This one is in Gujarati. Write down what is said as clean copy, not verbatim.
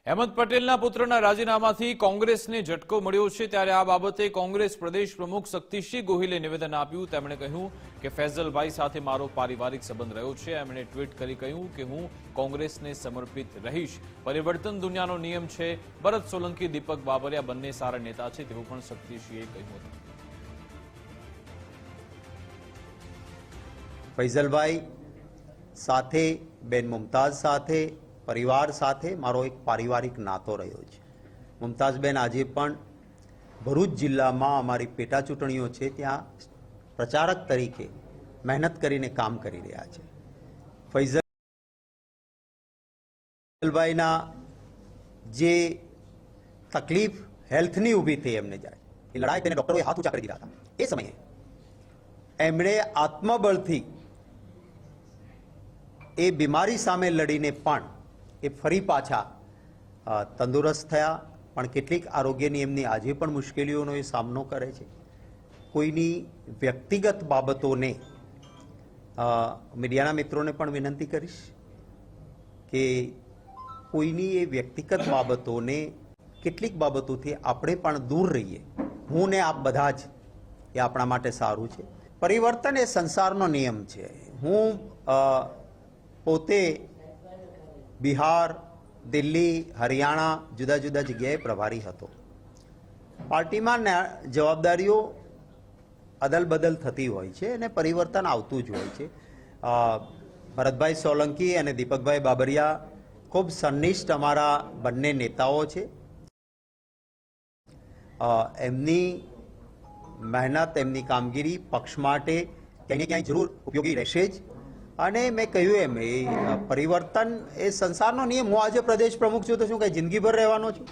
અહેમદ પટેલના પુત્રના રાજીનામાથી કોંગ્રેસને ઝટકો મળ્યો છે ત્યારે આ બાબતે કોંગ્રેસ પ્રદેશ પ્રમુખ શક્તિસિંહ ગોહિલે નિવેદન આપ્યું। તેમણે કહ્યું કે ફૈઝલભાઈ સાથે મારો પારિવારિક સંબંધ રહ્યો છે। એમણે ટ્વીટ કરી કહ્યું કે હું કોંગ્રેસને સમર્પિત રહીશ। પરિવર્તન દુનિયાનો નિયમ છે। ભરત સોલંકી, દીપક બાબરિયા બંને સારા નેતા છે તેવું પણ શક્તિસિંહે કહ્યું હતું। ફૈઝલભાઈ સાથે, બેન મુમતાઝ સાથે, परिवार साथे मारो एक पारिवारिक नातो रह्यो छे। मुमताजबेन आजे पण भरूच जिल्ला में अमारी पेटा चूंटणीओ छे त्यां प्रचारक तरीके मेहनत करीने काम करी रह्या छे। फैजलभाईना जे तकलीफ हेल्थनी ऊभी थई एमने जाय ए लड़ाई तेने डॉक्टरोए हाथ ऊंचा करी दीधा हता। ए समये एमणे आत्मबळथी ए बीमारी सामे लड़ीने पण એ ફરી પાછા તંદુરસ્ત થયા। પણ કેટલીક આરોગ્યની એમની આજે પણ મુશ્કેલીઓનો એ સામનો કરે છે। કોઈની વ્યક્તિગત બાબતોને મીડિયાના મિત્રોને પણ વિનંતી કરીશ કે કોઈની એ વ્યક્તિગત બાબતોને કેટલીક બાબતોથી આપણે પણ દૂર રહીએ। હું ને આપ બધા જ એ આપણા માટે સારું છે। પરિવર્તન એ સંસારનો નિયમ છે। હું પોતે बिहार, दिल्ली, हरियाणा जुदा जुदा जग्याए प्रभारी हतो। पार्टी में जवाबदारीओ अदल बदल थती होय छे अने परिवर्तन आवतुं ज होय छे। भरतभाई सोलंकी अने दीपकभाई बाबरिया खूब सन्निष्ठ अमारा बंने नेताओ छे। एमनी मेहनत, एमनी कामगीरी पक्ष माटे क्यांय क्यांय जरूर उपयोगी रहेशे ज। અને મેં કહ્યું એમ એ પરિવર્તન એ સંસારનો નિયમ। હું આજે પ્રદેશ પ્રમુખ છું તો શું કઈ જિંદગીભર રહેવાનો છું?